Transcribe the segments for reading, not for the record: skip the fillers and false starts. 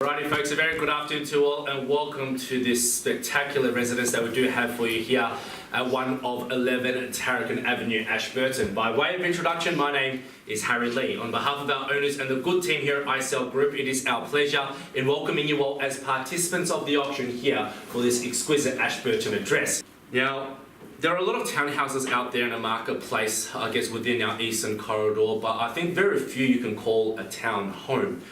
Alrighty folks, a very good afternoon to all and welcome to this spectacular residence that we do have for you here at one of 11 Tarakan Avenue, Ashburton. By way of introduction, my name is Harry Lee. On behalf of our owners and the good team here at iSell Group, it is our pleasure in welcoming you all as participants of the auction here for this exquisite Ashburton address. Now, there are a lot of townhouses out there in the marketplace, I guess within our eastern corridor, but I think very few you can call a town home.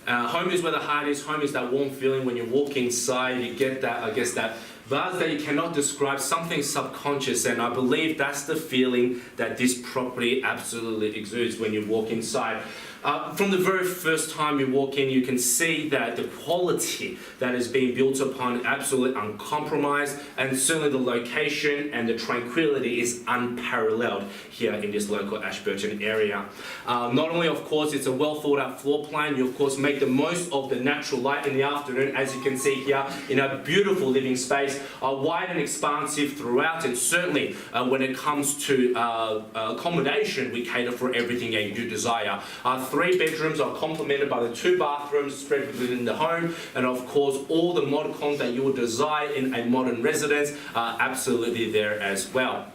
Home is where the heart is. Home is that warm feeling when you walk inside. You get that, I guess, that buzz that you cannot describe, something subconscious, and I believe that's the feeling that this property absolutely exudes when you walk inside. From the very first time you walk in, you can see that the quality that is being built upon absolutely uncompromised, and certainly the location and the tranquility is unparalleled here in this local Ashburton area. Not only, of course, it's a well thought out floor plan, you of course make the most of the natural light in the afternoon, as you can see here in a beautiful living space, wide and expansive throughout, and certainly when it comes to accommodation, we cater for everything that you do desire. 3 bedrooms are complemented by the 2 bathrooms spread within the home, and of course all the mod cons that you would desire in a modern residence are absolutely there as well.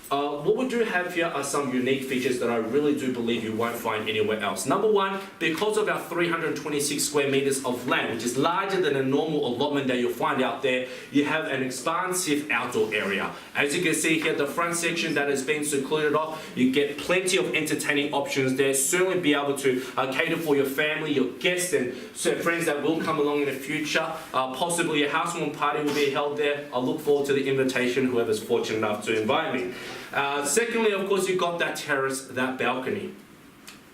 What we do have here are some unique features that I really do believe you won't find anywhere else. Number one, because of our 326 square meters of land, which is larger than a normal allotment that you'll find out there, you have an expansive outdoor area. As you can see here, the front section that has been secluded off, you get plenty of entertaining options there. Certainly be able to cater for your family, your guests, and friends that will come along in the future. Possibly a housewarming party will be held there. I look forward to the invitation, whoever's fortunate enough to invite me. Secondly, of course, you've got that terrace, that balcony.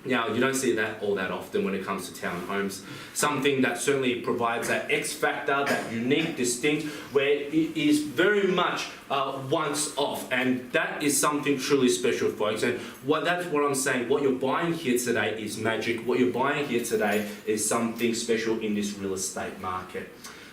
Now, you don't see that all that often when it comes to townhomes. Something that certainly provides that X factor, that unique, distinct, where it is very much once off, and that is something truly special, folks. And that's what I'm saying. What you're buying here today is magic. What you're buying here today is something special in this real estate market.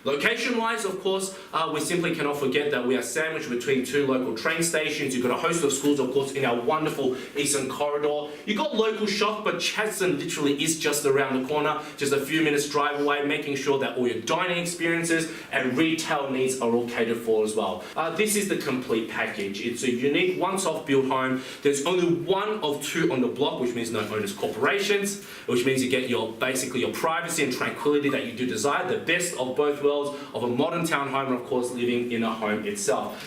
Location-wise, of course, we simply cannot forget that we are sandwiched between 2 local train stations. You've got a host of schools, of course, in our wonderful eastern corridor. You've got local shop, but Chadstone literally is just around the corner, just a few minutes drive away, making sure that all your dining experiences and retail needs are all catered for as well. This is the complete package. It's a unique, once-off built home. There's only 1 of 2 on the block, which means no owners corporations, which means you get basically your privacy and tranquility that you do desire, the best of both worlds of a modern townhome, and of course living in a home itself.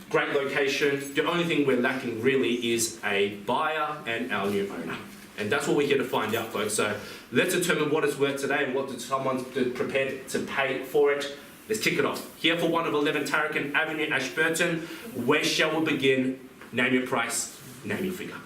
Great location. The only thing we're lacking really is a buyer and our new owner, and that's what we're here to find out, folks. So let's determine what it's worth today and what someone's prepared to pay for it. Let's kick it off. Here for one of 11 Tarakan Avenue, Ashburton. Where shall we begin? Name your price, name your figure.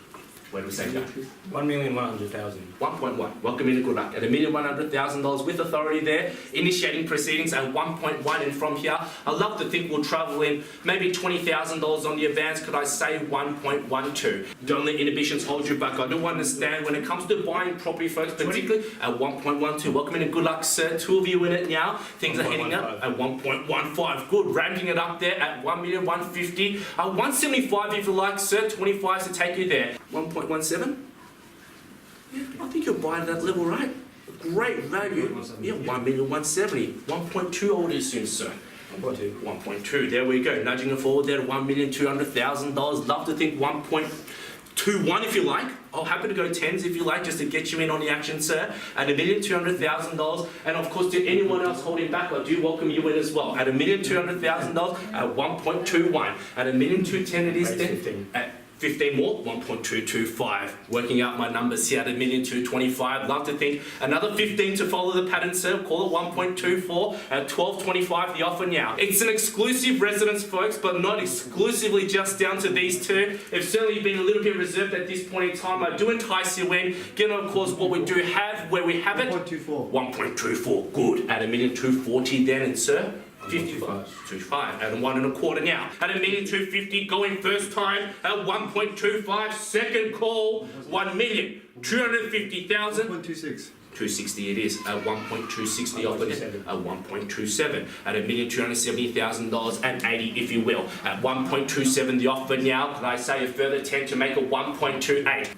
Where do we say that? 1,100,000. 1.1. Welcome in, good luck. At $1,100,000 with authority there, initiating proceedings at 1.1, and from here, I love to think we'll travel in maybe $20,000 on the advance. Could I say 1.12? Don't let inhibitions hold you back. I do understand when it comes to buying property, folks, particularly at 1.12. Welcome in and good luck, sir. 2 of you in it now. Things are heading up at 1.15. Good. Ramping it up there at 1,150,000. 175 if you like, sir. 25 to take you there. 1.17? Yeah, I think you're buying at that level, right? Great value. Yeah, 1,170,000. 1.2 I would assume, sir. 1.2. There we go. Nudging it forward there to $1,200,000. Love to think 1.21 if you like. I'll happy to go 10s if you like, just to get you in on the action, sir. At $1,200,000. And of course, to anyone else holding back, I do welcome you in as well. At $1,200,000 at 1.21. At $1,210,000 it is then. At 15 more, 1.225. Working out my numbers here at $1,225,000. Love to think another 15 to follow the pattern, sir. Call it 1.24 at 12.25 the offer now. It's an exclusive residence, folks, but not exclusively just down to these 2. It's certainly been a little bit reserved at this point in time. I do entice you in. Given, of course, what we do have, where we have it. 1.24. 1.24. Good. At $1,240,000 then, and sir. 55 at 1.25 now. At $1,250,000 going first time at 1.25. Second call 1,250,000. 1.26. 260 it is at 1.260 offer at 1.27 at $1,270,000 and 80 if you will at 1.27 the offer now. Could I say a further 10 to make it 1.28?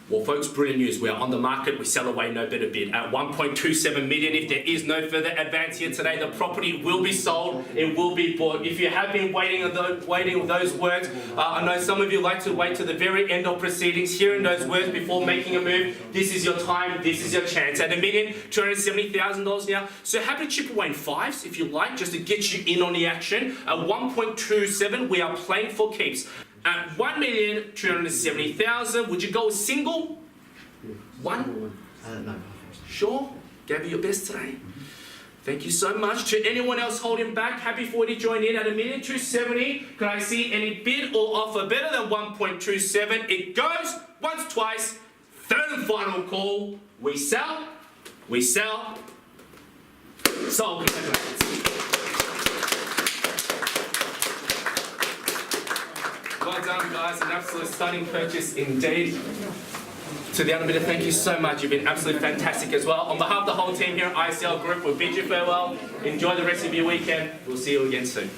Well, folks, brilliant news. We are on the market. We sell away no better bid at 1.27 million. If there is no further advance here today, the property will be sold. It will be bought. If you have been waiting on those words, I know some of you like to wait to the very end of proceedings, hearing those words before making a move. This is your time. This is your chance. At $1,270,000 now. So happy to chip away in fives if you like, just to get you in on the action. At 1.27, we are playing for keeps. At $1,270,000, would you go single? One? No. Sure? Gave you your best today. Thank you so much. To anyone else holding back, happy for you to join in at $1,270,000. Can I see any bid or offer better than 1.27? It goes once, twice. Third and final call. We sell. We sell. Sold. Congratulations. Well done, guys. An absolute stunning purchase indeed. To the other bidder, thank you so much. You've been absolutely fantastic as well. On behalf of the whole team here at iSell Group, we bid you farewell. Enjoy the rest of your weekend. We'll see you again soon.